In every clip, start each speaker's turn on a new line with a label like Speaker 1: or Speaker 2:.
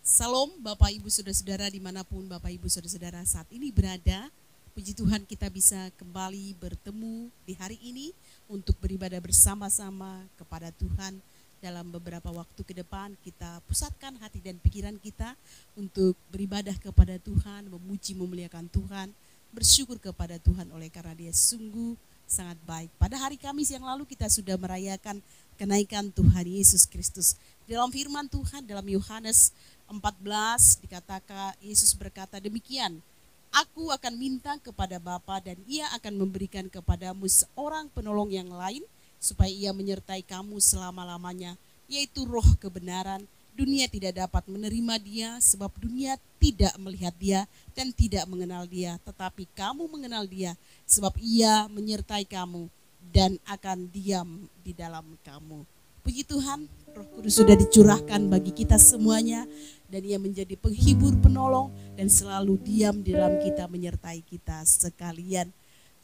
Speaker 1: Salam Bapak Ibu Saudara-saudara dimanapun Bapak Ibu Saudara-saudara saat ini berada. Puji Tuhan kita bisa kembali bertemu di hari ini untuk beribadah bersama-sama kepada Tuhan. Dalam beberapa waktu ke depan kita pusatkan hati dan pikiran kita untuk beribadah kepada Tuhan, memuji memuliakan Tuhan, bersyukur kepada Tuhan oleh karena Dia sungguh sangat baik. Pada hari Kamis yang lalu kita sudah merayakan kenaikan Tuhan Yesus Kristus. Dalam firman Tuhan dalam Yohanes 14 dikatakan, Yesus berkata demikian, Aku akan minta kepada Bapa dan Ia akan memberikan kepadamu seorang penolong yang lain supaya Ia menyertai kamu selama-lamanya, yaitu Roh kebenaran. Dunia tidak dapat menerima Dia sebab dunia tidak melihat Dia dan tidak mengenal Dia, tetapi kamu mengenal Dia sebab Ia menyertai kamu dan akan diam di dalam kamu. Puji Tuhan, Roh Kudus sudah dicurahkan bagi kita semuanya dan Ia menjadi penghibur, penolong dan selalu diam di dalam kita, menyertai kita sekalian.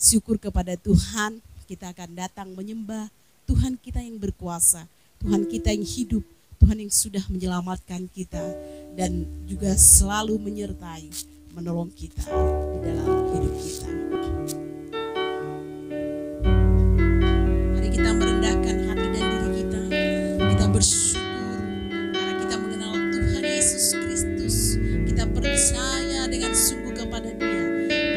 Speaker 1: Syukur kepada Tuhan, kita akan datang menyembah Tuhan kita yang berkuasa, Tuhan kita yang hidup, Tuhan yang sudah menyelamatkan kita dan juga selalu menyertai, menolong kita di dalam hidup kita. Mari kita merendahkan hati dan diri kita. Kita bersyukur karena kita mengenal Tuhan Yesus Kristus. Kita percaya dengan sungguh kepada Dia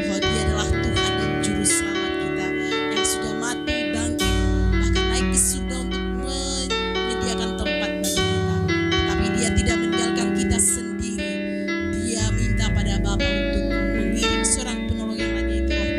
Speaker 1: bahwa Dia adalah Tuhan dan Juru Selamat kita yang sudah mati, bangkit, bahkan naik ke surga untuk menyediakan tempat bagi kita. Tapi Dia tidak meninggalkan kita sendiri. Dia minta pada Bapa untuk mengirim seorang penolong yang lain, yaitu Roh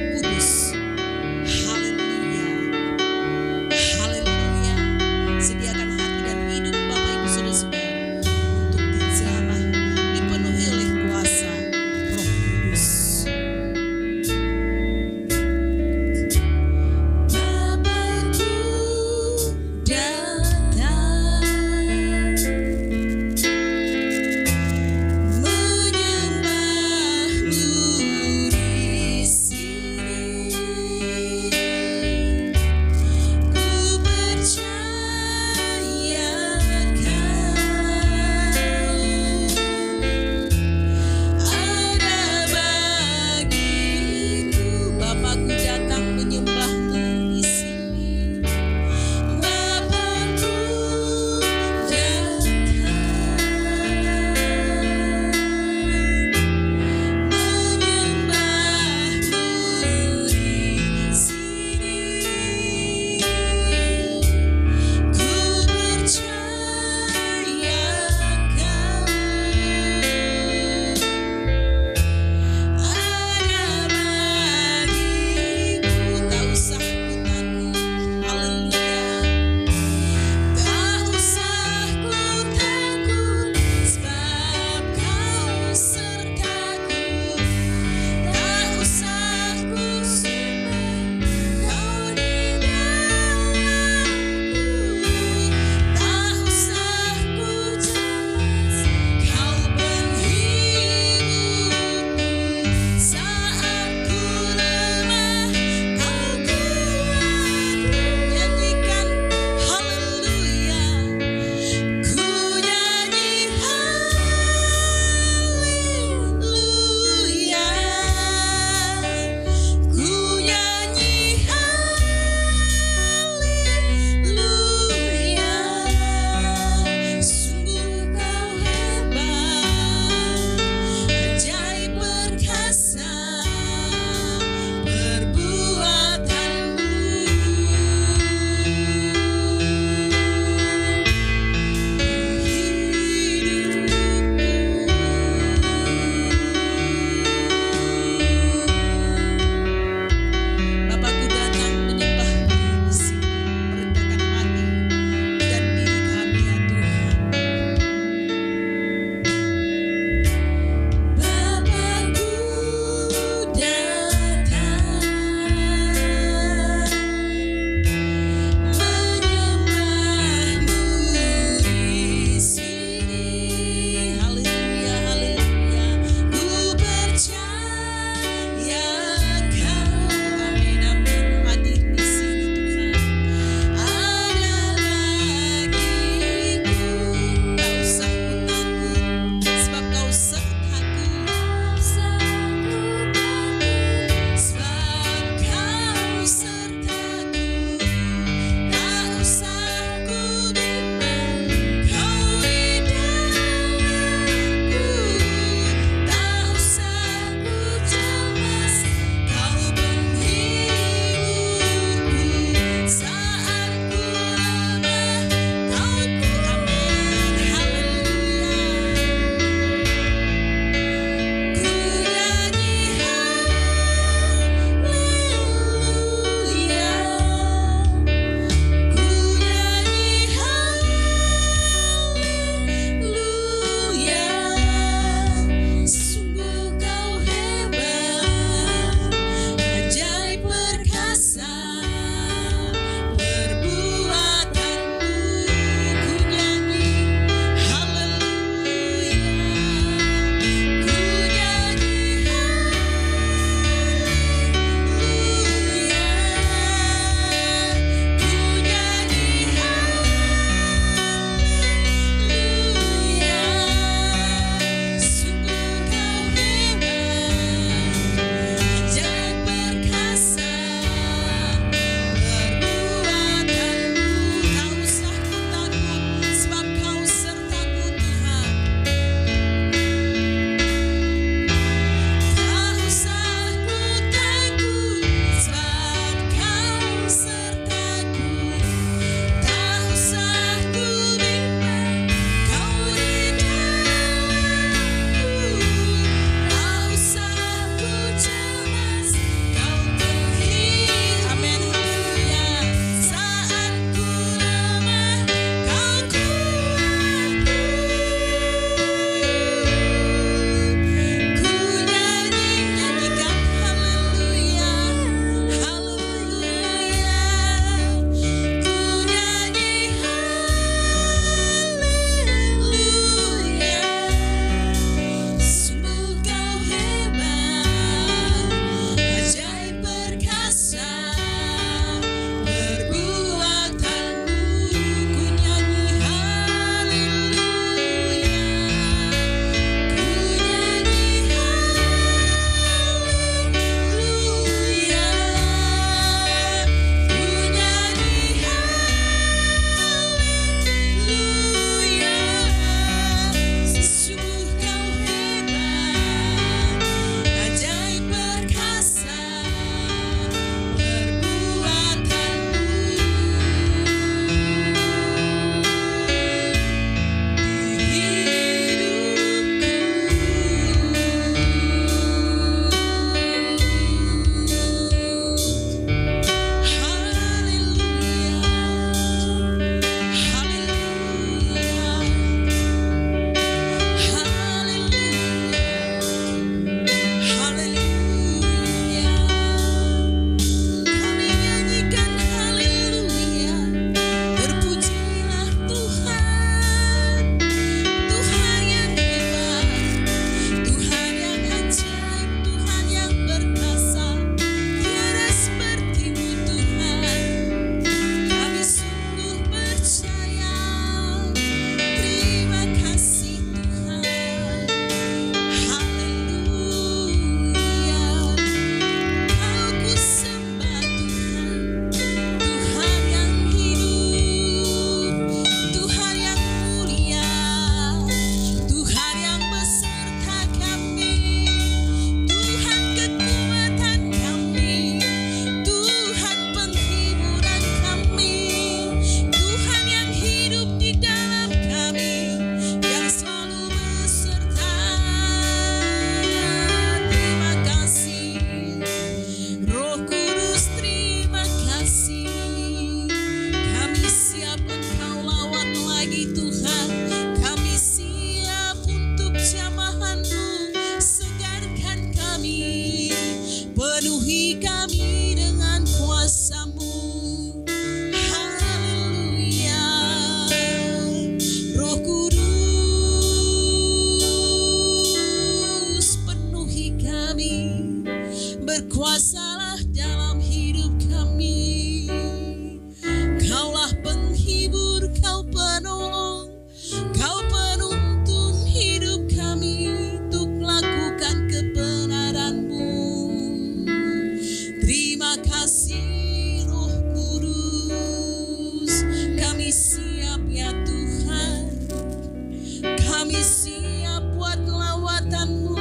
Speaker 1: Kami siap buat lawatan-Mu.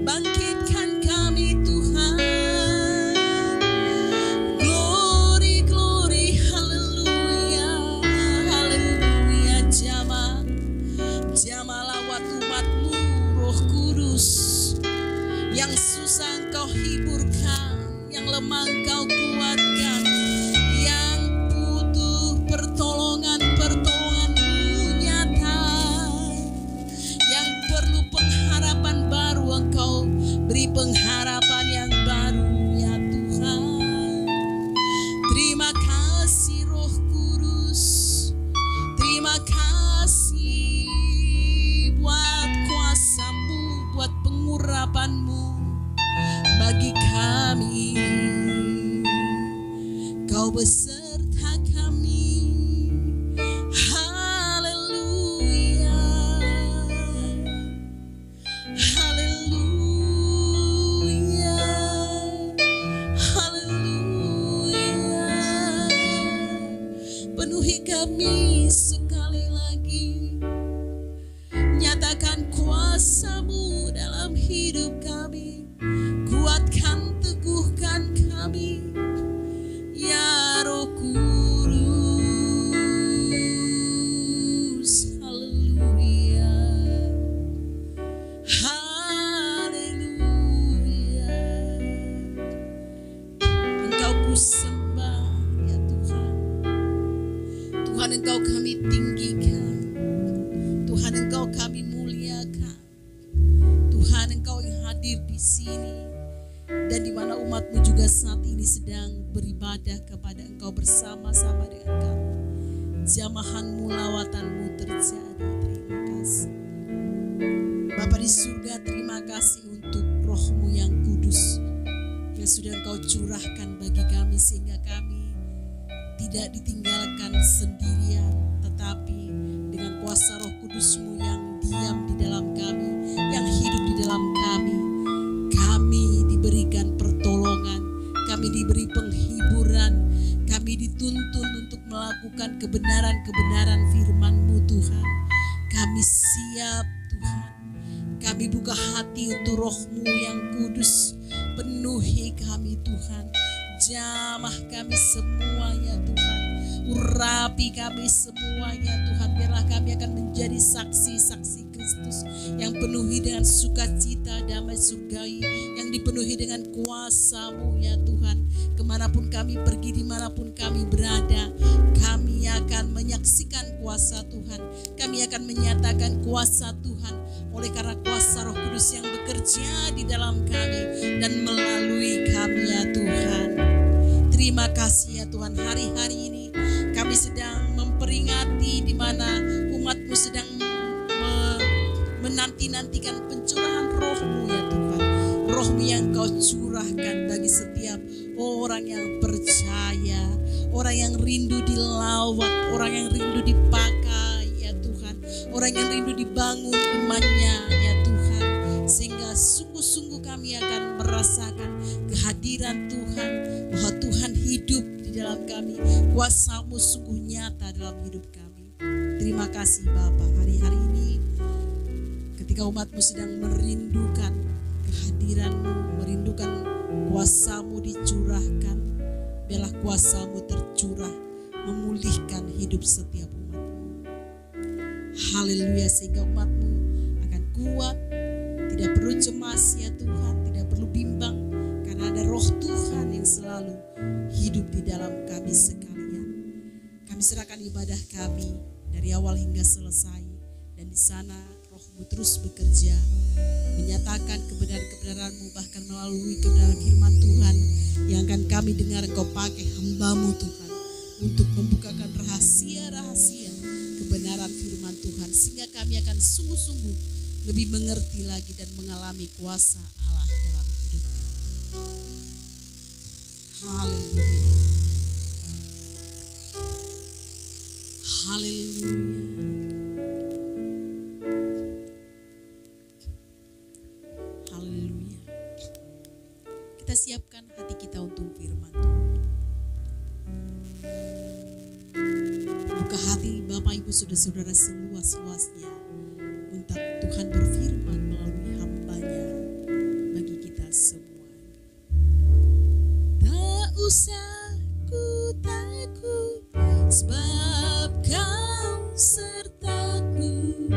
Speaker 1: Bangkitkan kami Tuhan. Glory, glory, haleluya, haleluya. Jamah lawat umat-Mu, Roh Kudus. Yang susah Engkau hiburkan, yang lemah Engkau kuatkan, yang butuh pertolongan-pertolongan-Mu nyata, yang perlu pengharapan baru Engkau beri pengharapan yang baru ya Tuhan. Terima kasih Roh Kudus, terima kasih buat kuasa-Mu, buat pengurapan-Mu bagi kami. Kau beserta kami. Haleluya, haleluya, haleluya. Penuhi kami sekali lagi. Nyatakan kuasa-Mu dalam hidup kami. Kuatkan, teguhkan kami ya Roh Kudus. Haleluya, haleluya. Engkau ku sembah ya Tuhan. Tuhan, Engkau kami tinggikan. Tuhan, Engkau kami muliakan. Tuhan, Engkau yang hadir di sini dan di mana umat-Mu juga saat ini sedang beribadah kepada Engkau bersama-sama dengan kami. Jamahan-Mu, lawatan-Mu terjadi. Terima kasih Bapa di surga. Terima kasih untuk Roh-Mu yang kudus yang sudah Engkau curahkan bagi kami, sehingga kami tidak ditinggalkan sendirian, tetapi dengan kuasa Roh Kudus-Mu yang diam di dalam kami, yang hidup di dalam kami, kami diberikan pertolongan, kami diberi penghiburan, kami dituntun untuk melakukan kebenaran-kebenaran firman-Mu Tuhan. Kami siap Tuhan, kami buka hati untuk Roh-Mu yang kudus. Penuhi kami Tuhan, jamah kami semuanya Tuhan, urapi kami semuanya Tuhan. Biarlah kami akan menjadi saksi-saksi Kristus yang penuhi dengan sukacita, damai surgawi, yang dipenuhi dengan kuasa-Mu ya Tuhan. Kemanapun kami pergi, dimanapun kami berada, kami akan menyaksikan kuasa Tuhan, kami akan menyatakan kuasa Tuhan, oleh karena kuasa Roh Kudus yang bekerja di dalam kami dan melalui kami ya Tuhan. Terima kasih ya Tuhan, hari-hari ini kami sedang memperingati di mana umat-Mu sedang menanti-nantikan pencurahan Roh-Mu ya Tuhan. Roh-Mu yang Kau curahkan bagi setiap orang yang percaya, orang yang rindu dilawat, orang yang rindu dipakai ya Tuhan, orang yang rindu dibangun imannya ya Tuhan, sehingga sungguh-sungguh kami akan merasakan kehadiran Tuhan, bahwa Tuhan hidup di dalam kami, kuasa-Mu sungguh nyata dalam hidup kami. Terima kasih Bapa, hari-hari ini ketika umat-Mu sedang merindukan kehadiran-Mu, merindukan kuasa-Mu dicurahkan, biarlah kuasa-Mu tercurah memulihkan hidup setiap umat-Mu. Haleluya, sehingga umat-Mu akan kuat, tidak perlu cemas ya Tuhan, tidak perlu bimbang, karena ada Roh Tuhan yang selalu hidup di dalam kami sekalian. Kami serahkan ibadah kami dari awal hingga selesai, dan di sana Roh-Mu terus bekerja, menyatakan kebenaran-kebenaran-Mu, bahkan melalui kebenaran firman Tuhan yang akan kami dengar. Engkau pakai hamba-Mu Tuhan untuk membukakan rahasia-rahasia kebenaran firman Tuhan, sehingga kami akan sungguh-sungguh lebih mengerti lagi dan mengalami kuasa Allah dalam hidup kami. Haleluya, haleluya. Haleluya. Kita siapkan hati kita untuk firman Tuhan. Buka hati Bapak Ibu Saudara-saudara seluas-luasnya untuk usah ku takut, sebab Kau sertaku.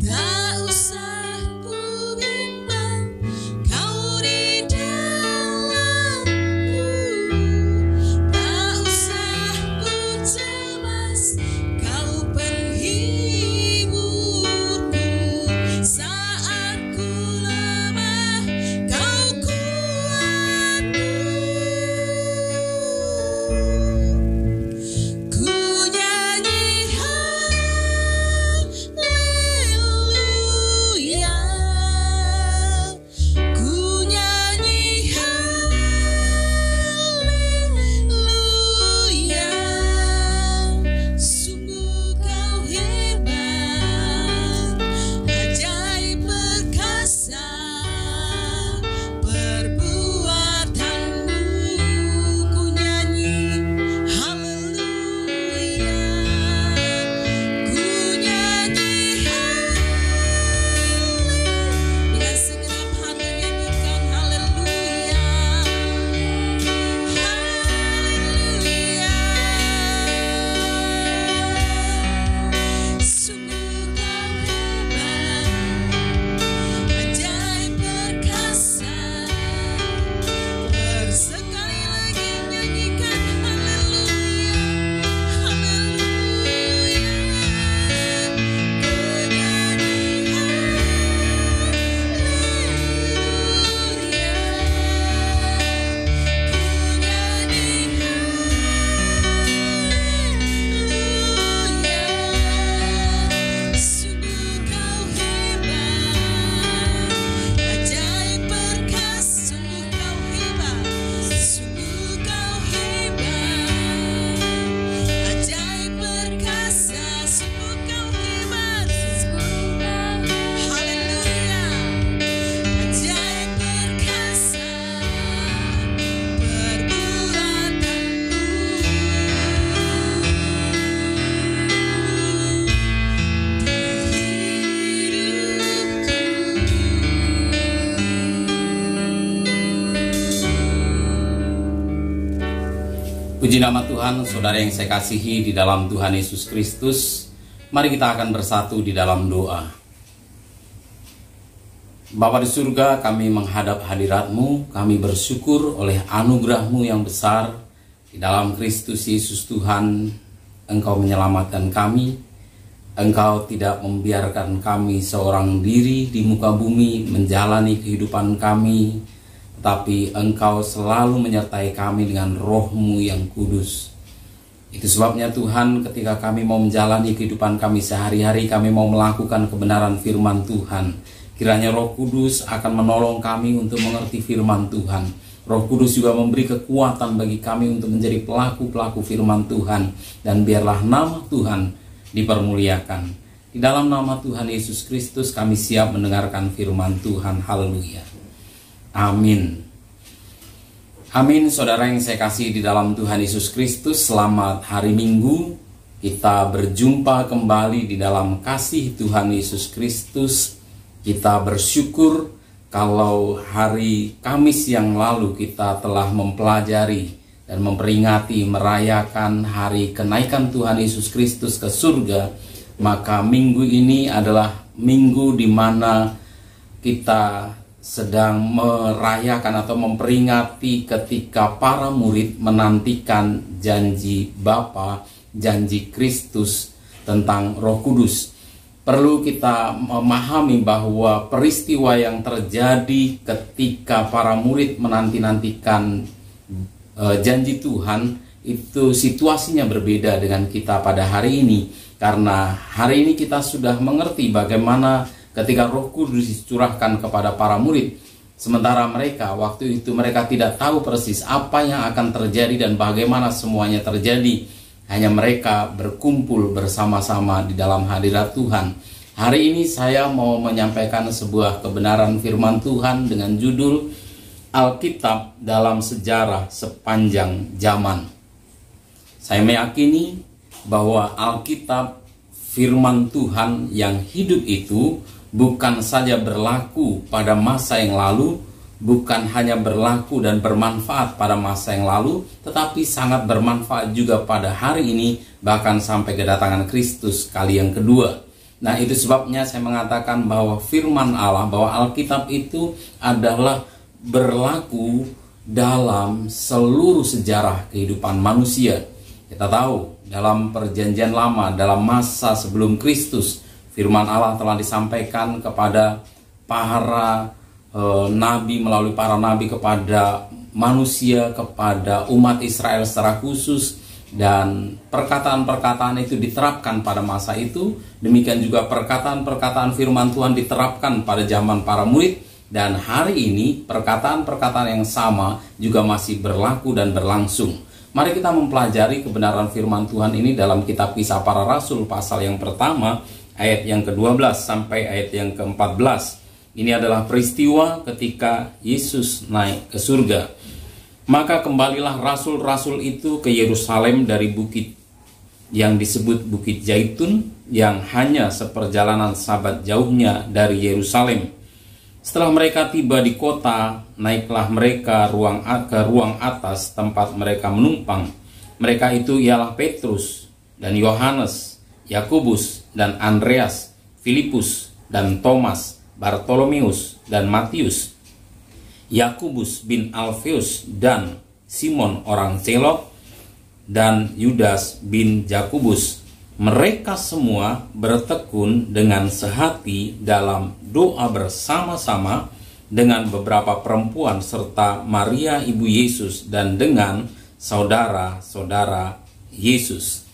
Speaker 1: Tak usah ku bimbang, Kau di dalamku. Tak usah ku cemas, Kau penghiburku. Saat ku lemah, Kau kuatku. Ku nyanyi haleluya, ku nyanyi haleluya. Sungguh Kau hebat, ajaib perkasa perbuatanmu. Ku nyanyi haleluya, ku nyanyi haleluya. Dengan segenap hati nyanyikan haleluya, haleluya. Sungguh Kau hebat, ajaib perkasa. Sekali lagi nyanyikan haleluya, haleluya. Ku nyanyi haleluya, ku nyanyi haleluya. Sungguh Kau hebat, ajaib perkasa. Sungguh Kau hebat, sungguh Kau hebat, ajaib perkasa. Sungguh Kau hebat, haleluya, ajaib perkasa perbuatanmu.
Speaker 2: Puji nama Tuhan, saudara yang saya kasihi di dalam Tuhan Yesus Kristus. Mari kita akan bersatu di dalam doa. Bapa di surga, kami menghadap hadirat-Mu, kami bersyukur oleh anugerah-Mu yang besar. Di dalam Kristus Yesus Tuhan, Engkau menyelamatkan kami. Engkau tidak membiarkan kami seorang diri di muka bumi menjalani kehidupan kami, tetapi Engkau selalu menyertai kami dengan Roh-Mu yang kudus. Itu sebabnya Tuhan, ketika kami mau menjalani kehidupan kami sehari-hari, kami mau melakukan kebenaran firman Tuhan, kiranya Roh Kudus akan menolong kami untuk mengerti firman Tuhan. Roh Kudus juga memberi kekuatan bagi kami untuk menjadi pelaku-pelaku firman Tuhan. Dan biarlah nama Tuhan dipermuliakan. Di dalam nama Tuhan Yesus Kristus kami siap mendengarkan firman Tuhan. Haleluya. Amin. Amin. Saudara yang saya kasih di dalam Tuhan Yesus Kristus, selamat hari Minggu. Kita berjumpa kembali di dalam kasih Tuhan Yesus Kristus. Kita bersyukur kalau hari Kamis yang lalu kita telah mempelajari dan memperingati merayakan hari kenaikan Tuhan Yesus Kristus ke surga. Maka minggu ini adalah minggu di mana kita sedang merayakan atau memperingati ketika para murid menantikan janji Bapa, janji Kristus tentang Roh Kudus. Perlu kita memahami bahwa peristiwa yang terjadi ketika para murid menanti-nantikan janji Tuhan, itu situasinya berbeda dengan kita pada hari ini. Karena hari ini kita sudah mengerti bagaimana ketika Roh Kudus dicurahkan kepada para murid, sementara mereka waktu itu mereka tidak tahu persis apa yang akan terjadi dan bagaimana semuanya terjadi. Hanya mereka berkumpul bersama-sama di dalam hadirat Tuhan. Hari ini saya mau menyampaikan sebuah kebenaran firman Tuhan dengan judul Alkitab dalam Sejarah Sepanjang Zaman. Saya meyakini bahwa Alkitab firman Tuhan yang hidup itu bukan saja berlaku pada masa yang lalu, bukan hanya berlaku dan bermanfaat pada masa yang lalu, tetapi sangat bermanfaat juga pada hari ini, bahkan sampai kedatangan Kristus kali yang kedua. Nah, itu sebabnya saya mengatakan bahwa firman Allah, bahwa Alkitab itu adalah berlaku dalam seluruh sejarah kehidupan manusia. Kita tahu dalam perjanjian lama, dalam masa sebelum Kristus, firman Allah telah disampaikan kepada para nabi, melalui para nabi kepada manusia, kepada umat Israel secara khusus, dan perkataan-perkataan itu diterapkan pada masa itu. Demikian juga perkataan-perkataan firman Tuhan diterapkan pada zaman para murid, dan hari ini perkataan-perkataan yang sama juga masih berlaku dan berlangsung. Mari kita mempelajari kebenaran firman Tuhan ini dalam kitab Kisah Para Rasul pasal yang pertama, ayat yang ke-12 sampai ayat yang ke-14. Ini adalah peristiwa ketika Yesus naik ke surga. Maka kembalilah rasul-rasul itu ke Yerusalem dari bukit yang disebut Bukit Zaitun, yang hanya seperjalanan sabat jauhnya dari Yerusalem. Setelah mereka tiba di kota, naiklah mereka ke ruang atas tempat mereka menumpang. Mereka itu ialah Petrus dan Yohanes, Yakobus dan Andreas, Filipus dan Thomas, Bartolomeus dan Matius, Yakobus bin Alfeus dan Simon orang Zelot, dan Yudas bin Jakobus. Mereka semua bertekun dengan sehati dalam doa bersama-sama dengan beberapa perempuan serta Maria ibu Yesus dan dengan saudara-saudara Yesus.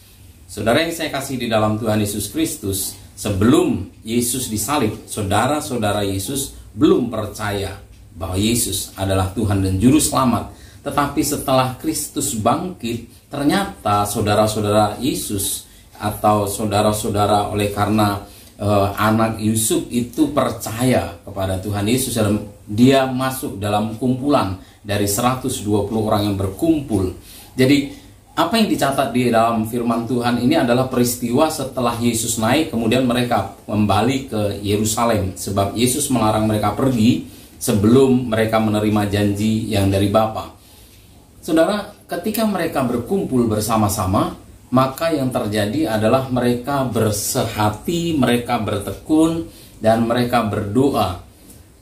Speaker 2: Saudara yang saya kasih di dalam Tuhan Yesus Kristus, sebelum Yesus disalib, saudara-saudara Yesus belum percaya bahwa Yesus adalah Tuhan dan Juru Selamat. Tetapi setelah Kristus bangkit, ternyata saudara-saudara Yesus atau saudara-saudara oleh karena anak Yusuf itu percaya kepada Tuhan Yesus, dan dia masuk dalam kumpulan dari 120 orang yang berkumpul. Jadi apa yang dicatat di dalam firman Tuhan ini adalah peristiwa setelah Yesus naik, kemudian mereka kembali ke Yerusalem, sebab Yesus melarang mereka pergi sebelum mereka menerima janji yang dari Bapa. Saudara, ketika mereka berkumpul bersama-sama, maka yang terjadi adalah mereka bersehati, mereka bertekun, dan mereka berdoa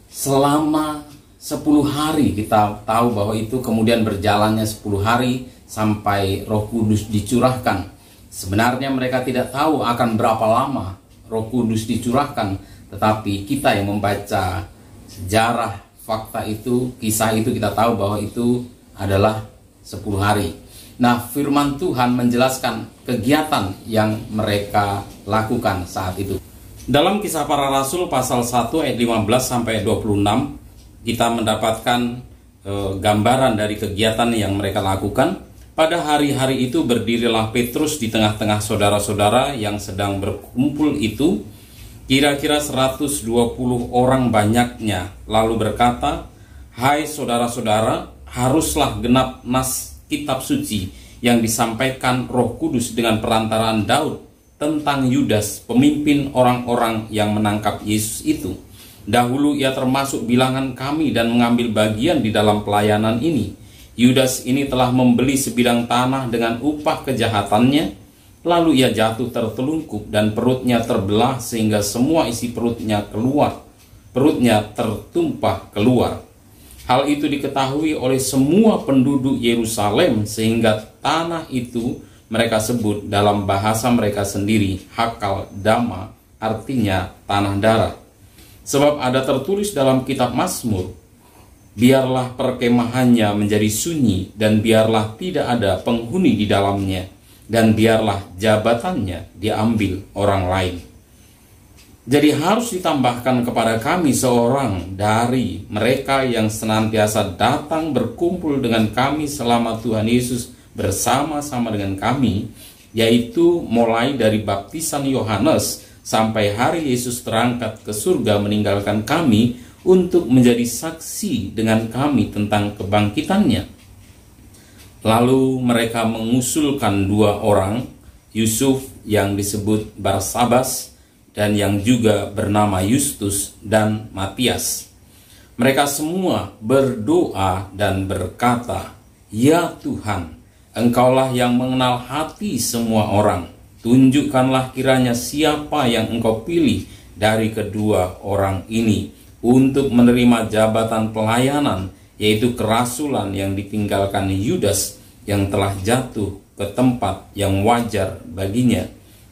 Speaker 2: selama 10 hari. Kita tahu bahwa itu kemudian berjalannya 10 hari sampai Roh Kudus dicurahkan. Sebenarnya mereka tidak tahu akan berapa lama Roh Kudus dicurahkan, tetapi kita yang membaca sejarah, fakta itu, kisah itu, kita tahu bahwa itu adalah 10 hari. Nah, firman Tuhan menjelaskan kegiatan yang mereka lakukan saat itu. Dalam Kisah Para Rasul pasal 1 ayat 15 sampai 26, kita mendapatkan gambaran dari kegiatan yang mereka lakukan. Pada hari-hari itu berdirilah Petrus di tengah-tengah saudara-saudara yang sedang berkumpul itu, kira-kira 120 orang banyaknya, lalu berkata, "Hai saudara-saudara, haruslah genap nas kitab suci yang disampaikan Roh Kudus dengan perantaraan Daud tentang Yudas, pemimpin orang-orang yang menangkap Yesus itu. Dahulu ia termasuk bilangan kami dan mengambil bagian di dalam pelayanan ini. Yudas ini telah membeli sebidang tanah dengan upah kejahatannya, lalu ia jatuh tertelungkup dan perutnya terbelah sehingga semua isi perutnya tertumpah keluar. Hal itu diketahui oleh semua penduduk Yerusalem, sehingga tanah itu mereka sebut dalam bahasa mereka sendiri Hakal Dama, artinya tanah darah. Sebab ada tertulis dalam kitab Mazmur, biarlah perkemahannya menjadi sunyi, dan biarlah tidak ada penghuni di dalamnya, dan biarlah jabatannya diambil orang lain. Jadi harus ditambahkan kepada kami seorang dari mereka yang senantiasa datang berkumpul dengan kami selama Tuhan Yesus bersama-sama dengan kami, yaitu mulai dari baptisan Yohanes sampai hari Yesus terangkat ke surga meninggalkan kami untuk menjadi saksi dengan kami tentang kebangkitannya." Lalu mereka mengusulkan 2 orang, Yusuf yang disebut Barsabas dan yang juga bernama Justus dan Matias. Mereka semua berdoa dan berkata, "Ya Tuhan, Engkaulah yang mengenal hati semua orang. Tunjukkanlah kiranya siapa yang Engkau pilih dari kedua orang ini untuk menerima jabatan pelayanan, yaitu kerasulan yang ditinggalkan Yudas yang telah jatuh ke tempat yang wajar baginya."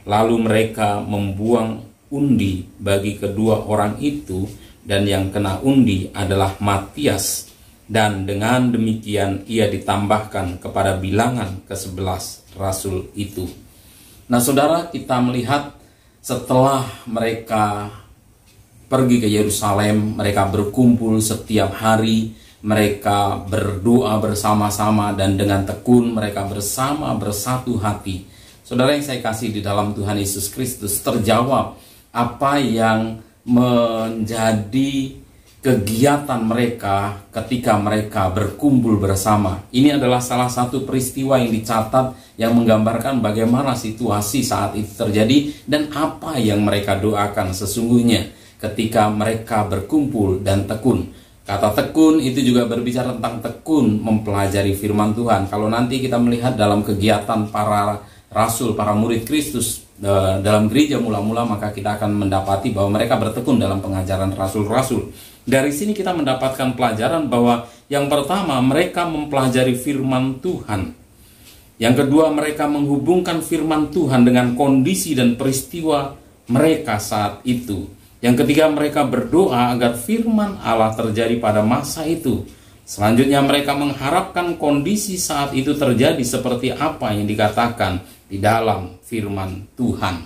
Speaker 2: Lalu mereka membuang undi bagi kedua orang itu, dan yang kena undi adalah Matias, dan dengan demikian ia ditambahkan kepada bilangan ke-11 rasul itu. Nah saudara, kita melihat setelah mereka pergi ke Yerusalem, mereka berkumpul setiap hari, mereka berdoa bersama-sama, dan dengan tekun mereka bersama bersatu hati. Saudara yang saya kasih di dalam Tuhan Yesus Kristus, terjawab apa yang menjadi kegiatan mereka ketika mereka berkumpul bersama. Ini adalah salah satu peristiwa yang dicatat yang menggambarkan bagaimana situasi saat itu terjadi dan apa yang mereka doakan sesungguhnya ketika mereka berkumpul dan tekun. Kata tekun itu juga berbicara tentang tekun mempelajari firman Tuhan. Kalau nanti kita melihat dalam kegiatan para rasul, para murid Kristus dalam gereja mula-mula, maka kita akan mendapati bahwa mereka bertekun dalam pengajaran rasul-rasul. Dari sini kita mendapatkan pelajaran bahwa yang pertama, mereka mempelajari firman Tuhan. Yang kedua, mereka menghubungkan firman Tuhan dengan kondisi dan peristiwa mereka saat itu. Yang ketiga, mereka berdoa agar firman Allah terjadi pada masa itu. Selanjutnya, mereka mengharapkan kondisi saat itu terjadi seperti apa yang dikatakan di dalam firman Tuhan.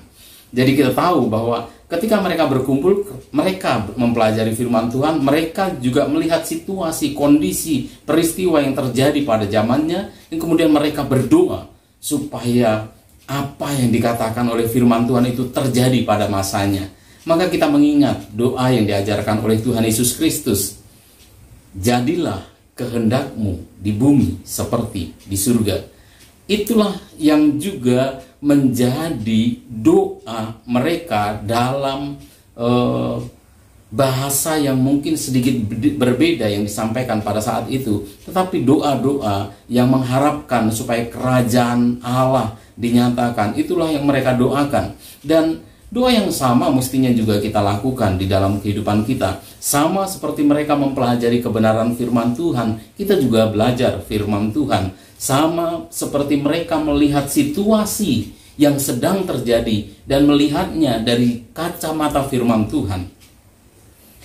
Speaker 2: Jadi kita tahu bahwa ketika mereka berkumpul, mereka mempelajari firman Tuhan, mereka juga melihat situasi, kondisi, peristiwa yang terjadi pada zamannya, dan kemudian mereka berdoa supaya apa yang dikatakan oleh firman Tuhan itu terjadi pada masanya. Maka kita mengingat doa yang diajarkan oleh Tuhan Yesus Kristus. Jadilah kehendakmu di bumi seperti di surga. Itulah yang juga menjadi doa mereka dalam bahasa yang mungkin sedikit berbeda yang disampaikan pada saat itu. Tetapi doa-doa yang mengharapkan supaya kerajaan Allah dinyatakan, itulah yang mereka doakan. Dan doa yang sama mestinya juga kita lakukan di dalam kehidupan kita. Sama seperti mereka mempelajari kebenaran firman Tuhan, kita juga belajar firman Tuhan. Sama seperti mereka melihat situasi yang sedang terjadi dan melihatnya dari kacamata firman Tuhan.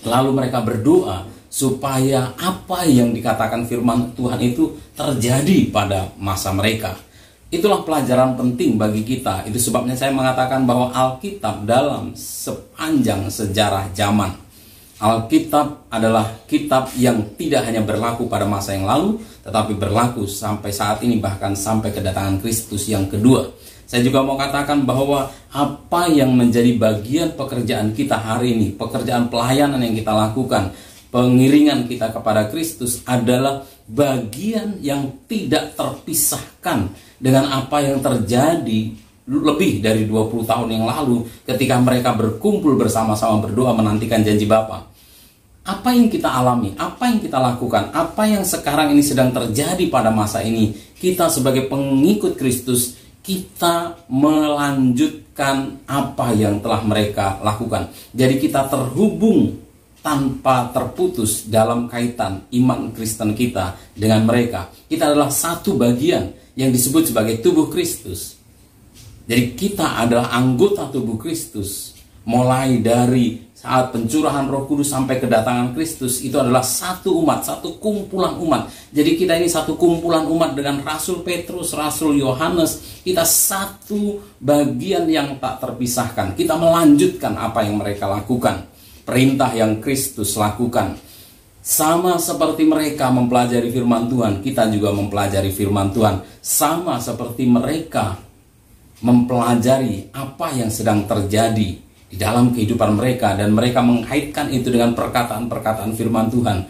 Speaker 2: Lalu mereka berdoa supaya apa yang dikatakan firman Tuhan itu terjadi pada masa mereka. Itulah pelajaran penting bagi kita. Itu sebabnya saya mengatakan bahwa Alkitab dalam sepanjang sejarah zaman, Alkitab adalah kitab yang tidak hanya berlaku pada masa yang lalu, tetapi berlaku sampai saat ini, bahkan sampai kedatangan Kristus yang kedua. Saya juga mau katakan bahwa apa yang menjadi bagian pekerjaan kita hari ini, pekerjaan pelayanan yang kita lakukan, pengiringan kita kepada Kristus adalah bagian yang tidak terpisahkan dengan apa yang terjadi lebih dari 20 tahun yang lalu ketika mereka berkumpul bersama-sama berdoa menantikan janji Bapa. Apa yang kita alami, apa yang kita lakukan, apa yang sekarang ini sedang terjadi pada masa ini, kita sebagai pengikut Kristus, kita melanjutkan apa yang telah mereka lakukan. Jadi kita terhubung tanpa terputus dalam kaitan iman Kristen kita dengan mereka. Kita adalah satu bagian yang disebut sebagai tubuh Kristus. Jadi kita adalah anggota tubuh Kristus. Mulai dari saat pencurahan Roh Kudus sampai kedatangan Kristus, itu adalah satu umat, satu kumpulan umat. Jadi kita ini satu kumpulan umat dengan Rasul Petrus, Rasul Yohanes. Kita satu bagian yang tak terpisahkan. Kita melanjutkan apa yang mereka lakukan, perintah yang Kristus lakukan. Sama seperti mereka mempelajari firman Tuhan, kita juga mempelajari firman Tuhan. Sama seperti mereka mempelajari apa yang sedang terjadi di dalam kehidupan mereka, dan mereka mengkaitkan itu dengan perkataan-perkataan firman Tuhan.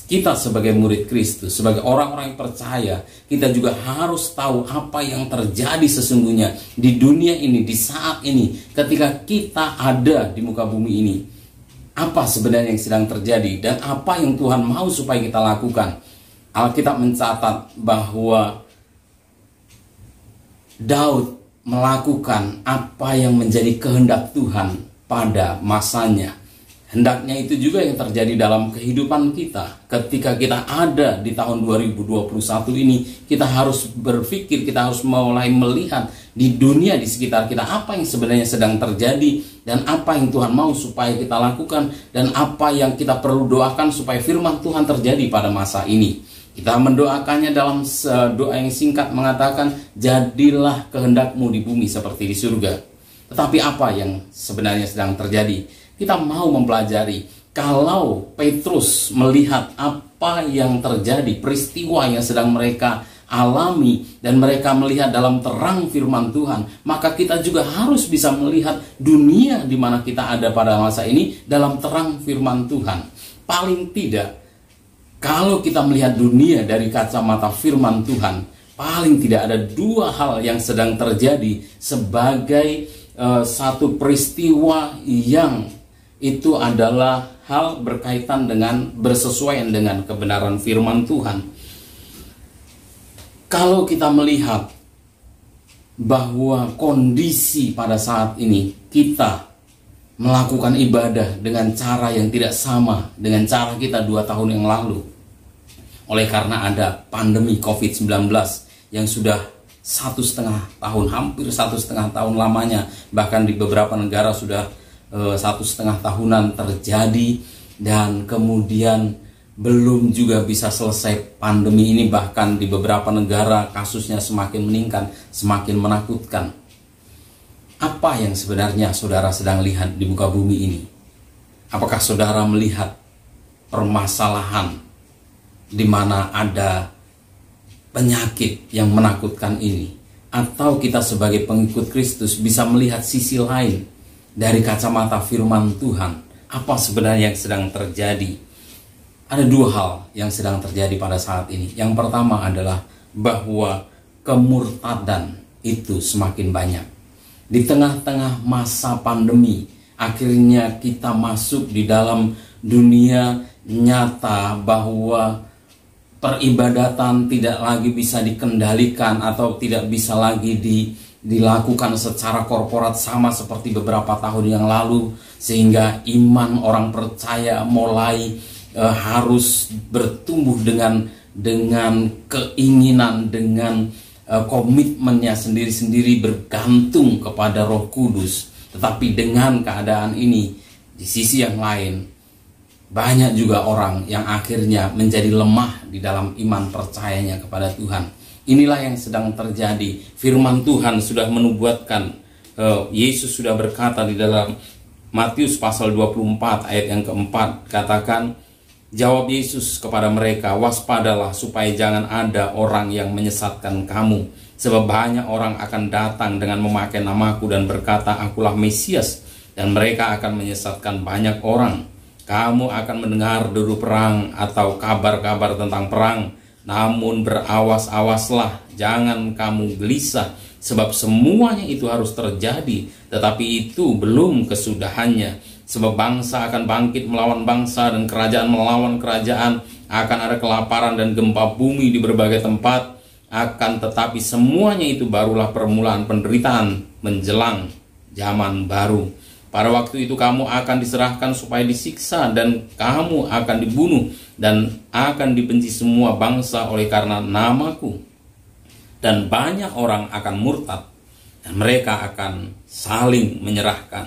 Speaker 2: Kita sebagai murid Kristus, sebagai orang-orang yang percaya, kita juga harus tahu apa yang terjadi sesungguhnya di dunia ini, di saat ini, ketika kita ada di muka bumi ini. apa sebenarnya yang sedang terjadi dan apa yang Tuhan mau supaya kita lakukan. Alkitab mencatat bahwa Daud melakukan apa yang menjadi kehendak Tuhan pada masanya. Hendaknya itu juga yang terjadi dalam kehidupan kita. Ketika kita ada di tahun 2021 ini, kita harus berpikir, kita harus mulai melihat di dunia di sekitar kita apa yang sebenarnya sedang terjadi dan apa yang Tuhan mau supaya kita lakukan dan apa yang kita perlu doakan supaya firman Tuhan terjadi pada masa ini. Kita mendoakannya dalam doa yang singkat mengatakan, jadilah kehendakmu di bumi seperti di surga. Tetapi apa yang sebenarnya sedang terjadi? Kita mau mempelajari, kalau Petrus melihat apa yang terjadi, peristiwa yang sedang mereka alami, dan mereka melihat dalam terang firman Tuhan, maka kita juga harus bisa melihat dunia di mana kita ada pada masa ini dalam terang firman Tuhan. Paling tidak, kalau kita melihat dunia dari kacamata firman Tuhan, paling tidak ada dua hal yang sedang terjadi sebagai satu peristiwa yang itu adalah hal berkaitan dengan bersesuaian dengan kebenaran firman Tuhan. Kalau kita melihat bahwa kondisi pada saat ini kita melakukan ibadah dengan cara yang tidak sama dengan cara kita 2 tahun yang lalu, oleh karena ada pandemi COVID-19 yang sudah 1,5 tahun, hampir 1,5 tahun lamanya, bahkan di beberapa negara sudah 1,5 tahunan terjadi, dan kemudian belum juga bisa selesai pandemi ini. Bahkan di beberapa negara kasusnya semakin meningkat, semakin menakutkan. Apa yang sebenarnya saudara sedang lihat di muka bumi ini? Apakah saudara melihat permasalahan di mana ada penyakit yang menakutkan ini? Atau kita sebagai pengikut Kristus bisa melihat sisi lain dari kacamata firman Tuhan? Apa sebenarnya yang sedang terjadi? Ada 2 hal yang sedang terjadi pada saat ini. Yang pertama adalah bahwa kemurtadan itu semakin banyak. Di tengah-tengah masa pandemi, akhirnya kita masuk di dalam dunia nyata bahwa peribadatan tidak lagi bisa dikendalikan atau tidak bisa lagi dilakukan secara korporat sama seperti beberapa tahun yang lalu, sehingga iman orang percaya mulai harus bertumbuh dengan keinginan, dengan komitmennya sendiri-sendiri bergantung kepada Roh Kudus. Tetapi dengan keadaan ini, di sisi yang lain, banyak juga orang yang akhirnya menjadi lemah di dalam iman percayanya kepada Tuhan. Inilah yang sedang terjadi. Firman Tuhan sudah menubuatkan. Yesus sudah berkata di dalam Matius pasal 24 ayat yang keempat, katakan, jawab Yesus kepada mereka, waspadalah supaya jangan ada orang yang menyesatkan kamu. Sebab banyak orang akan datang dengan memakai namaku dan berkata, akulah Mesias, dan mereka akan menyesatkan banyak orang. Kamu akan mendengar deru perang atau kabar-kabar tentang perang. Namun berawas-awaslah, jangan kamu gelisah, sebab semuanya itu harus terjadi, tetapi itu belum kesudahannya. Sebab bangsa akan bangkit melawan bangsa dan kerajaan melawan kerajaan, akan ada kelaparan dan gempa bumi di berbagai tempat. Akan tetapi semuanya itu barulah permulaan penderitaan menjelang zaman baru. Pada waktu itu kamu akan diserahkan supaya disiksa, dan kamu akan dibunuh, dan akan dibenci semua bangsa oleh karena namaku. Dan banyak orang akan murtad, dan mereka akan saling menyerahkan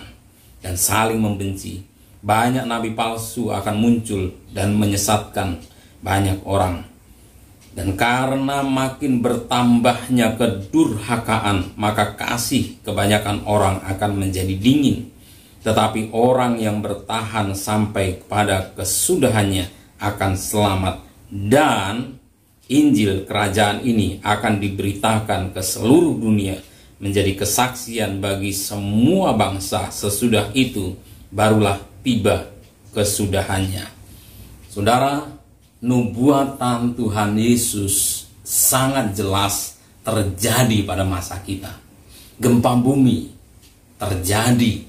Speaker 2: dan saling membenci. Banyak nabi palsu akan muncul dan menyesatkan banyak orang. Dan karena makin bertambahnya kedurhakaan, maka kasih kebanyakan orang akan menjadi dingin. Tetapi orang yang bertahan sampai kepada kesudahannya akan selamat. Dan Injil kerajaan ini akan diberitakan ke seluruh dunia, menjadi kesaksian bagi semua bangsa. Sesudah itu barulah tiba kesudahannya. Saudara, nubuatan Tuhan Yesus sangat jelas terjadi pada masa kita. Gempa bumi terjadi,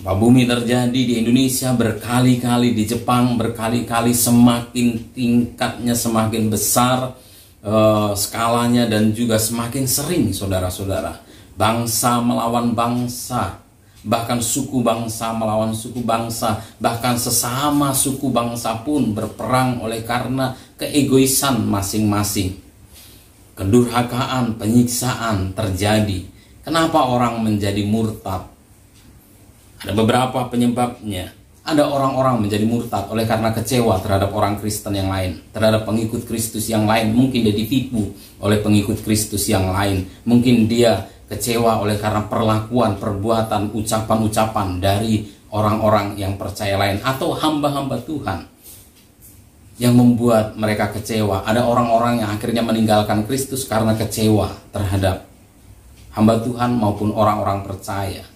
Speaker 2: Gempa bumi terjadi di Indonesia berkali-kali, di Jepang berkali-kali, semakin tingkatnya semakin besar skalanya dan juga semakin sering, saudara-saudara. Bangsa melawan bangsa, bahkan suku bangsa melawan suku bangsa, bahkan sesama suku bangsa pun berperang oleh karena keegoisan masing-masing. Kedurhakaan, penyiksaan terjadi. Kenapa orang menjadi murtad? Ada beberapa penyebabnya. Ada orang-orang menjadi murtad oleh karena kecewa terhadap orang Kristen yang lain, terhadap pengikut Kristus yang lain. Mungkin dia ditipu oleh pengikut Kristus yang lain. Mungkin dia kecewa oleh karena perlakuan, perbuatan, ucapan-ucapan dari orang-orang yang percaya lain atau hamba-hamba Tuhan yang membuat mereka kecewa. Ada orang-orang yang akhirnya meninggalkan Kristus karena kecewa terhadap hamba Tuhan maupun orang-orang percaya.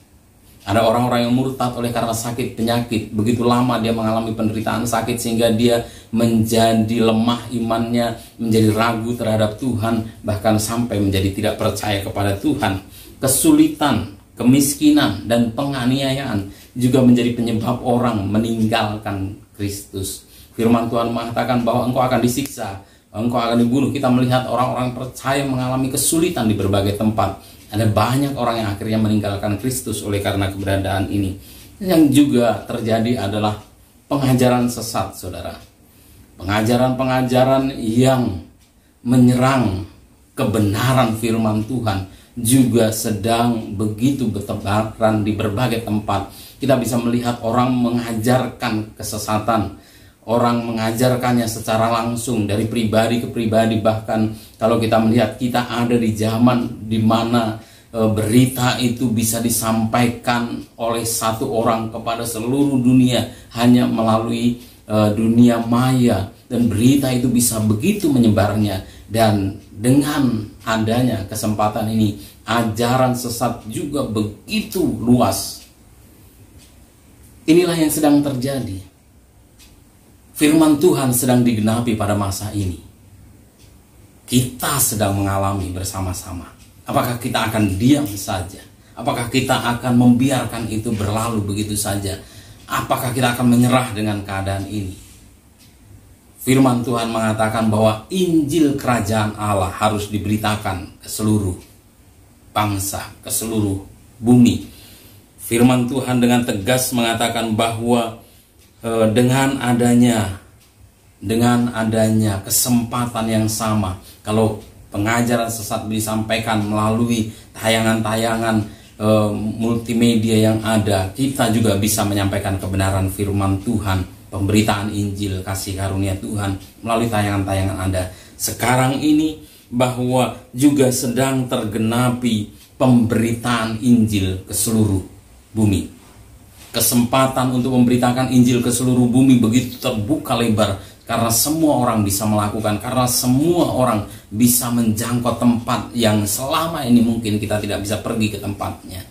Speaker 2: Ada orang-orang yang murtad oleh karena sakit penyakit. Begitu lama dia mengalami penderitaan sakit sehingga dia menjadi lemah imannya, menjadi ragu terhadap Tuhan, bahkan sampai menjadi tidak percaya kepada Tuhan. Kesulitan, kemiskinan, dan penganiayaan juga menjadi penyebab orang meninggalkan Kristus. Firman Tuhan mengatakan bahwa engkau akan disiksa, engkau akan dibunuh. Kita melihat orang-orang percaya mengalami kesulitan di berbagai tempat. Ada banyak orang yang akhirnya meninggalkan Kristus oleh karena keberadaan ini. Yang juga terjadi adalah pengajaran sesat, saudara. Pengajaran-pengajaran yang menyerang kebenaran firman Tuhan juga sedang begitu bertebaran di berbagai tempat. Kita bisa melihat orang mengajarkan kesesatan, orang mengajarkannya secara langsung dari pribadi ke pribadi. Bahkan kalau kita melihat kita ada di zaman di mana berita itu bisa disampaikan oleh satu orang kepada seluruh dunia hanya melalui dunia maya, dan berita itu bisa begitu menyebarnya. Dan dengan adanya kesempatan ini, ajaran sesat juga begitu luas. Inilah yang sedang terjadi. Firman Tuhan sedang digenapi pada masa ini. Kita sedang mengalami bersama-sama. Apakah kita akan diam saja? Apakah kita akan membiarkan itu berlalu begitu saja? Apakah kita akan menyerah dengan keadaan ini? Firman Tuhan mengatakan bahwa Injil Kerajaan Allah harus diberitakan ke seluruh bangsa, ke seluruh bumi. Firman Tuhan dengan tegas mengatakan bahwa dengan adanya kesempatan yang sama, kalau pengajaran sesat disampaikan melalui tayangan-tayangan multimedia yang ada, kita juga bisa menyampaikan kebenaran firman Tuhan, pemberitaan Injil kasih karunia Tuhan melalui tayangan-tayangan ada sekarang ini, bahwa juga sedang tergenapi pemberitaan Injil ke seluruh bumi. Kesempatan untuk memberitakan Injil ke seluruh bumi begitu terbuka lebar, karena semua orang bisa melakukan, karena semua orang bisa menjangkau tempat yang selama ini mungkin kita tidak bisa pergi ke tempatnya.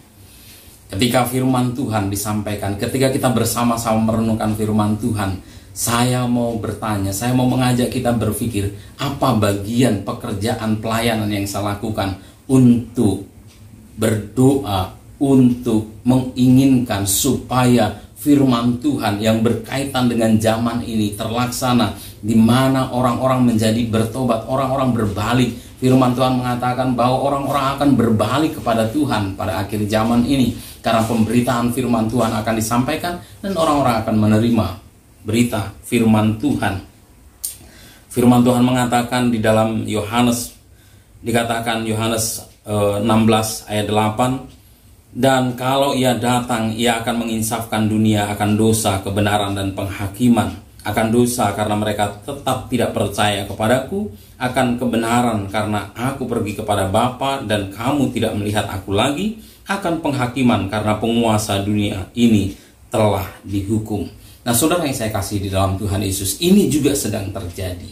Speaker 2: Ketika firman Tuhan disampaikan, ketika kita bersama-sama merenungkan firman Tuhan, saya mau bertanya, saya mau mengajak kita berpikir, apa bagian pekerjaan pelayanan yang saya lakukan untuk berdoa, untuk menginginkan supaya firman Tuhan yang berkaitan dengan zaman ini terlaksana, di mana orang-orang menjadi bertobat, orang-orang berbalik. Firman Tuhan mengatakan bahwa orang-orang akan berbalik kepada Tuhan pada akhir zaman ini, karena pemberitaan firman Tuhan akan disampaikan dan orang-orang akan menerima berita firman Tuhan. Firman Tuhan mengatakan di dalam Yohanes, dikatakan Yohanes 16 ayat 8, dan kalau ia datang, ia akan menginsafkan dunia akan dosa, kebenaran, dan penghakiman. Akan dosa karena mereka tetap tidak percaya kepadaku, akan kebenaran karena aku pergi kepada Bapa dan kamu tidak melihat aku lagi, akan penghakiman karena penguasa dunia ini telah dihukum. Nah, saudara yang saya kasih di dalam Tuhan Yesus, ini juga sedang terjadi.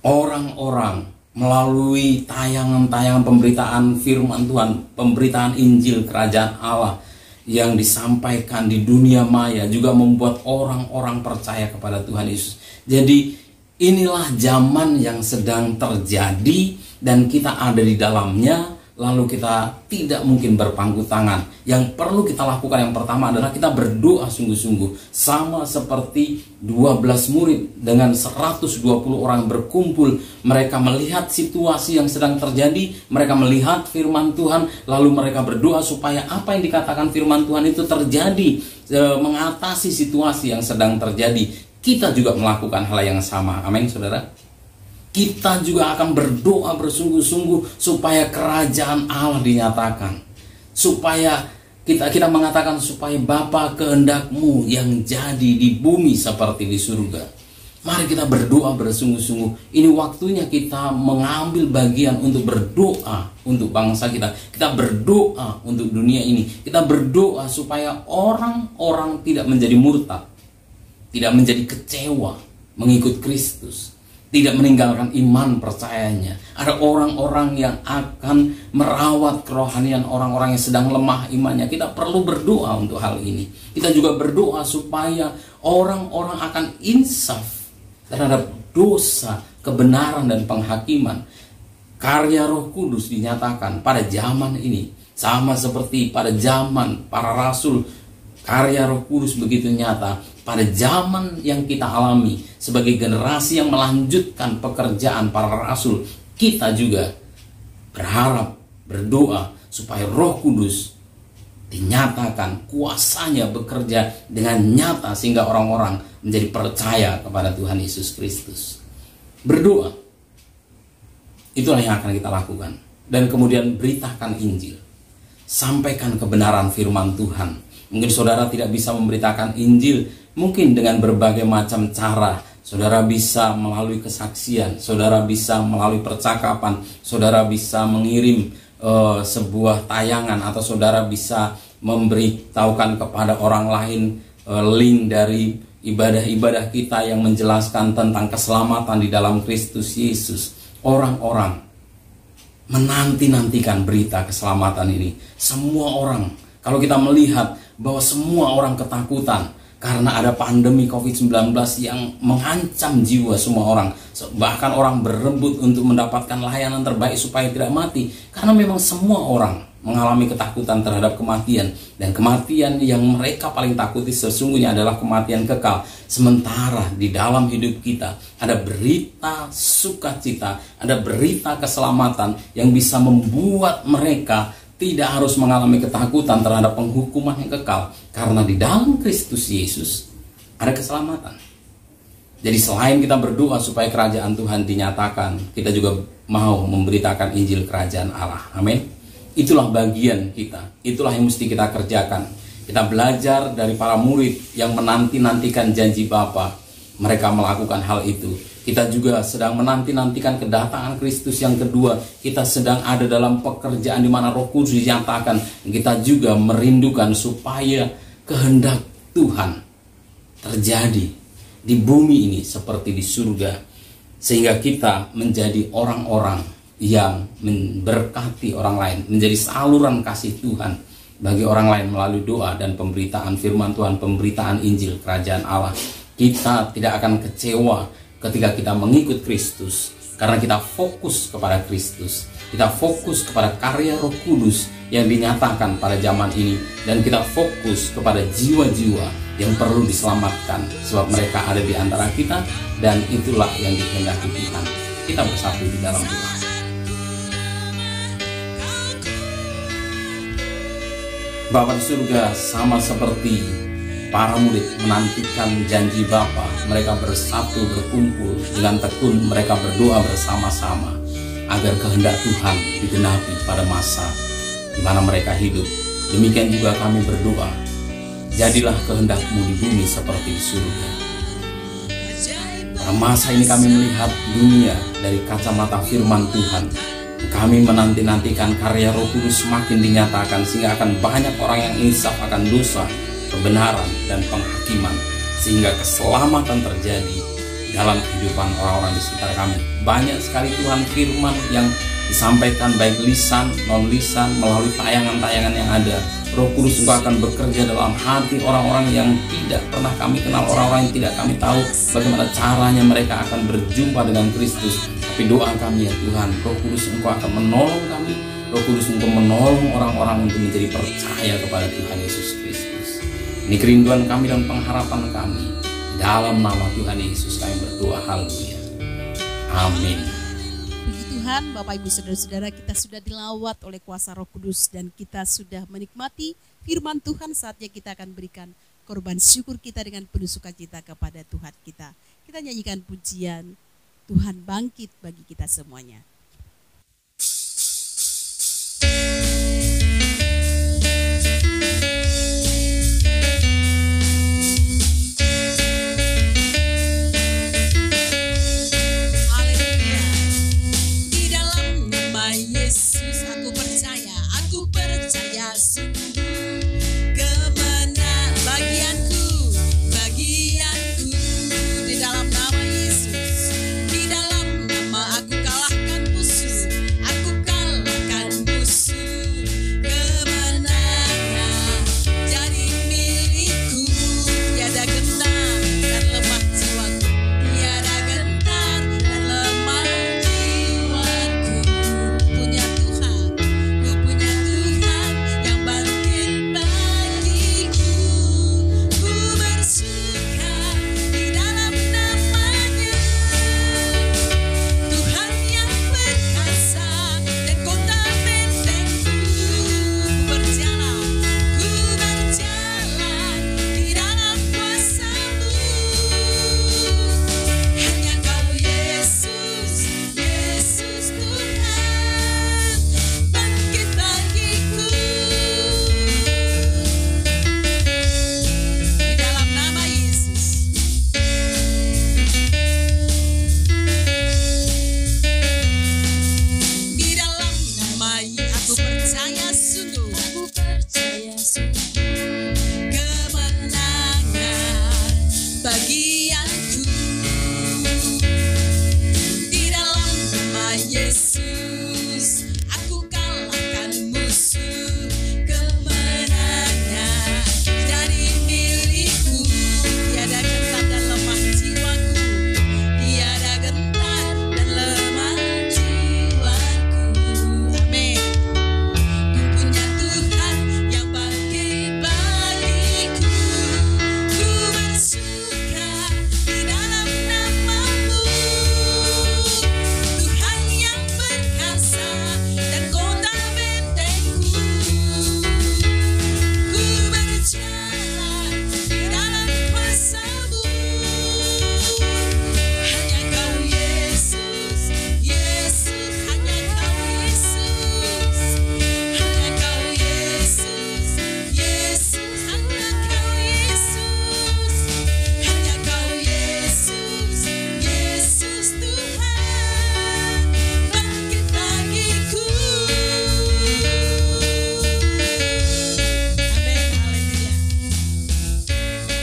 Speaker 2: Orang-orang melalui tayangan-tayangan pemberitaan firman Tuhan, pemberitaan Injil Kerajaan Allah yang disampaikan di dunia maya juga membuat orang-orang percaya kepada Tuhan Yesus. Jadi inilah zaman yang sedang terjadi dan kita ada di dalamnya, lalu kita tidak mungkin berpangku tangan. Yang perlu kita lakukan yang pertama adalah kita berdoa sungguh-sungguh. Sama seperti 12 murid dengan 120 orang berkumpul. Mereka melihat situasi yang sedang terjadi, mereka melihat firman Tuhan, lalu mereka berdoa supaya apa yang dikatakan firman Tuhan itu terjadi, mengatasi situasi yang sedang terjadi. Kita juga melakukan hal yang sama. Amin, saudara. Kita juga akan berdoa bersungguh-sungguh supaya kerajaan Allah dinyatakan. Supaya kita mengatakan supaya Bapa, kehendak-Mu yang jadi di bumi seperti di surga. Mari kita berdoa bersungguh-sungguh. Ini waktunya kita mengambil bagian untuk berdoa untuk bangsa kita. Kita berdoa untuk dunia ini. Kita berdoa supaya orang-orang tidak menjadi murtad, tidak menjadi kecewa mengikut Kristus, tidak meninggalkan iman percayanya. Ada orang-orang yang akan merawat kerohanian orang-orang yang sedang lemah imannya. Kita perlu berdoa untuk hal ini. Kita juga berdoa supaya orang-orang akan insaf terhadap dosa, kebenaran, dan penghakiman. Karya Roh Kudus dinyatakan pada zaman ini. Sama seperti pada zaman para rasul, karya Roh Kudus begitu nyata. Pada zaman yang kita alami sebagai generasi yang melanjutkan pekerjaan para rasul, kita juga berharap, berdoa supaya Roh Kudus dinyatakan, kuasanya bekerja dengan nyata sehingga orang-orang menjadi percaya kepada Tuhan Yesus Kristus. Berdoa, itulah yang akan kita lakukan. Dan kemudian beritakan Injil, sampaikan kebenaran firman Tuhan. Mungkin saudara tidak bisa memberitakan Injil, mungkin dengan berbagai macam cara. Saudara bisa melalui kesaksian, saudara bisa melalui percakapan, saudara bisa mengirim sebuah tayangan, atau saudara bisa memberitahukan kepada orang lain link dari ibadah-ibadah kita yang menjelaskan tentang keselamatan di dalam Kristus Yesus. Orang-orang menanti-nantikan berita keselamatan ini. Semua orang, kalau kita melihat bahwa semua orang ketakutan karena ada pandemi COVID-19 yang mengancam jiwa semua orang. Bahkan orang berebut untuk mendapatkan layanan terbaik supaya tidak mati. Karena memang semua orang mengalami ketakutan terhadap kematian. Dan kematian yang mereka paling takuti sesungguhnya adalah kematian kekal. Sementara di dalam hidup kita ada berita sukacita, ada berita keselamatan yang bisa membuat mereka tidak harus mengalami ketakutan terhadap penghukuman yang kekal. Karena di dalam Kristus Yesus ada keselamatan. Jadi selain kita berdoa supaya kerajaan Tuhan dinyatakan, kita juga mau memberitakan Injil kerajaan Allah. Amin. Itulah bagian kita. Itulah yang mesti kita kerjakan. Kita belajar dari para murid yang menanti-nantikan janji Bapa. Mereka melakukan hal itu. Kita juga sedang menanti-nantikan kedatangan Kristus yang kedua. Kita sedang ada dalam pekerjaan di mana Roh Kudus dinyatakan. Kita juga merindukan supaya kehendak Tuhan terjadi di bumi ini seperti di surga. Sehingga kita menjadi orang-orang yang memberkati orang lain. Menjadi saluran kasih Tuhan bagi orang lain melalui doa dan pemberitaan firman Tuhan, pemberitaan Injil kerajaan Allah. Kita tidak akan kecewa ketika kita mengikut Kristus, karena kita fokus kepada Kristus. Kita fokus kepada karya Roh Kudus yang dinyatakan pada zaman ini. Dan kita fokus kepada jiwa-jiwa yang perlu diselamatkan, sebab mereka ada di antara kita. Dan itulah yang dikehendaki Tuhan. Kita bersatu di dalam doa. Bapa di surga, sama seperti para murid menantikan janji Bapa, mereka bersatu berkumpul dengan tekun, mereka berdoa bersama-sama agar kehendak Tuhan digenapi pada masa di mana mereka hidup. Demikian juga kami berdoa, jadilah kehendak-Mu di bumi seperti di surga. Pada masa ini kami melihat dunia dari kacamata firman Tuhan. Kami menanti-nantikan karya Roh Kudus semakin dinyatakan, sehingga akan banyak orang yang insaf akan dosa, kebenaran, dan penghakiman, sehingga keselamatan terjadi dalam kehidupan orang-orang di sekitar kami. Banyak sekali Tuhan firman yang disampaikan baik lisan, non lisan, melalui tayangan-tayangan yang ada. Roh Kudus juga akan bekerja dalam hati orang-orang yang tidak pernah kami kenal, orang-orang yang tidak kami tahu bagaimana caranya mereka akan berjumpa dengan Kristus. Tapi doa kami ya Tuhan, Roh Kudus Engkau akan menolong kami, Roh Kudus untuk menolong orang-orang untuk menjadi percaya kepada Tuhan Yesus Kristus. Ini kerinduan kami dan pengharapan kami. Dalam nama Tuhan Yesus kami berdoa, haleluya. Amin.
Speaker 1: Puji Tuhan, Bapak Ibu Saudara-saudara, kita sudah dilawat oleh kuasa Roh Kudus dan kita sudah menikmati firman Tuhan. Saatnya kita akan berikan korban syukur kita dengan penuh sukacita kepada Tuhan kita. Kita nyanyikan pujian Tuhan bangkit bagi kita semuanya.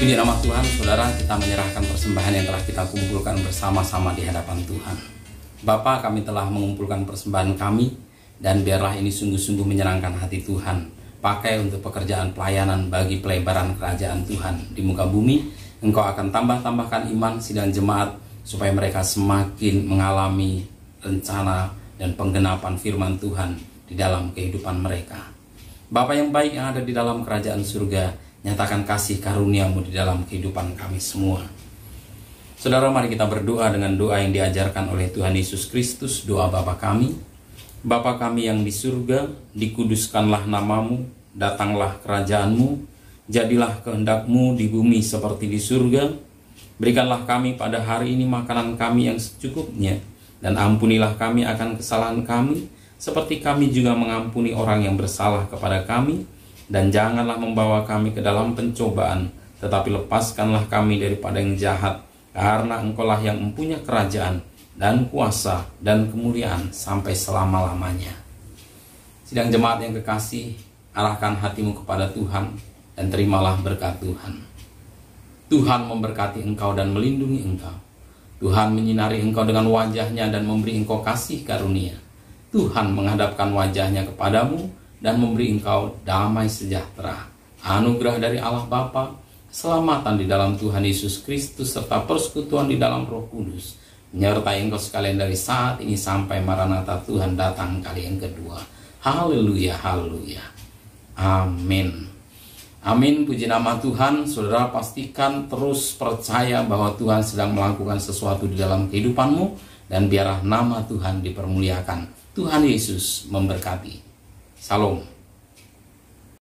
Speaker 2: Puji nama Tuhan, saudara, kita menyerahkan persembahan yang telah kita kumpulkan bersama-sama di hadapan Tuhan. Bapa, kami telah mengumpulkan persembahan kami, dan biarlah ini sungguh-sungguh menyenangkan hati Tuhan. Pakai untuk pekerjaan pelayanan bagi pelebaran kerajaan Tuhan di muka bumi. Engkau akan tambah-tambahkan iman sidang jemaat, supaya mereka semakin mengalami rencana dan penggenapan firman Tuhan di dalam kehidupan mereka. Bapa yang baik yang ada di dalam kerajaan surga, nyatakan kasih karunia-Mu di dalam kehidupan kami semua. Saudara, mari kita berdoa dengan doa yang diajarkan oleh Tuhan Yesus Kristus, doa Bapa kami. Bapa kami yang di surga, dikuduskanlah nama-Mu, datanglah kerajaan-Mu, jadilah kehendak-Mu di bumi seperti di surga. Berikanlah kami pada hari ini makanan kami yang secukupnya, dan ampunilah kami akan kesalahan kami, seperti kami juga mengampuni orang yang bersalah kepada kami. Dan janganlah membawa kami ke dalam pencobaan, tetapi lepaskanlah kami daripada yang jahat, karena Engkaulah yang mempunyai kerajaan dan kuasa dan kemuliaan sampai selama-lamanya. Sidang jemaat yang kekasih, arahkan hatimu kepada Tuhan dan terimalah berkat Tuhan. Tuhan memberkati engkau dan melindungi engkau. Tuhan menyinari engkau dengan wajahnya dan memberi engkau kasih karunia. Tuhan menghadapkan wajahnya kepadamu dan memberi engkau damai sejahtera, anugerah dari Allah Bapa, keselamatan di dalam Tuhan Yesus Kristus, serta persekutuan di dalam Roh Kudus, menyertai engkau sekalian dari saat ini sampai Maranatha Tuhan datang kali yang kedua. Haleluya, haleluya. Amin. Amin, puji nama Tuhan. Saudara pastikan terus percaya bahwa Tuhan sedang melakukan sesuatu di dalam kehidupanmu, dan biarlah nama Tuhan dipermuliakan. Tuhan Yesus memberkati. Salam.